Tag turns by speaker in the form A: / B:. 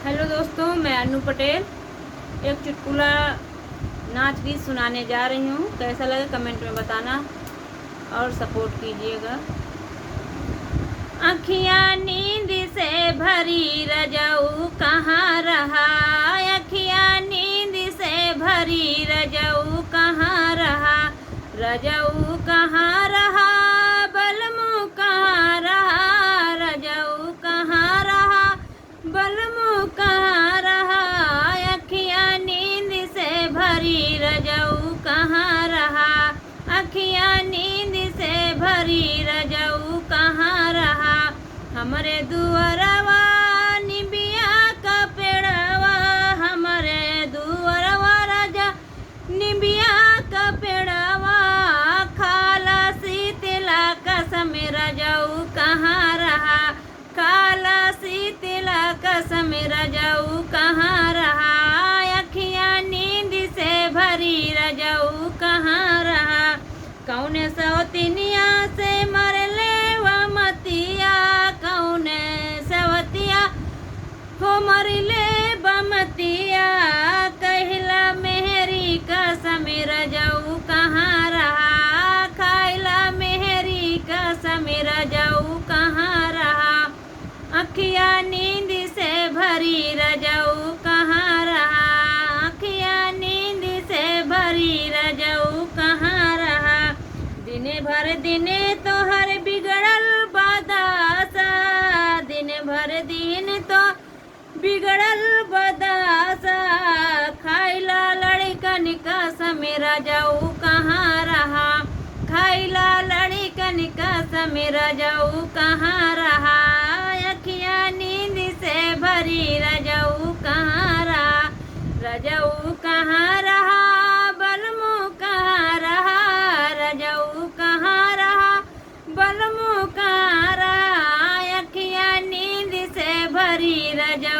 A: Hello दोस्तों, मैं अनु पटेल एक चुटकुला नाच गीत सुनाने जा रही हूँ। कैसा लगे कमेंट में बताना और सपोर्ट कीजिएगा। अखियाँ नींद से भरी रजऊ कहाँ रहा, अखियाँ नींद से भरी रजऊ कहाँ रहा, रजऊ कहाँ रहा, बलमू कहाँ रहा, रजऊ कहाँ रहा, बलमू कहाँ रहा, अखियाँ नींद से भरी रजऊ कहाँ रहा, अखियाँ नींद से भरी रजऊ कहाँ रहा, हमरे दुअरवा निबिया का पेड़वा, हमरे दुअरवा राजा निबिया का पेड़वा, खाला शीतला कसम रजऊ कहाँ रहा, खाला शीतला कसम रजऊ कहाँ रहा, अखियाँ नींद से भरी रजऊ कहाँ रहा, कौन सवतिनिया से मरले व मतिया, कौन सवतिया हो मरले बमतिया, कहला मेहरी कसम रजऊ कहाँ रहा, खाइला मेहरी कसम रजऊ कहाँ रहा, अखियाँ नींद से भरी रजऊ कहाँ रहा, अखियाँ नींद से भरी रजऊ कहाँ रहा, दिने भर दिने तोहर बिगड़ल बदासा, दिन भर दिन तो बिगड़ल बदासा, खाइला लड़कन का समेरा जाऊ कहाँ रहा, खाइला लड़कन का समेरा जाऊ कहाँ रहा, अखियाँ नींद से भरी रजऊ कहाँ रहा, रजऊ कहाँ रहा, बलमू कहाँ रहा, रजऊ कहाँ रहा, बलमू कहाँ रहा, अखियाँ नींद से भरी रजऊ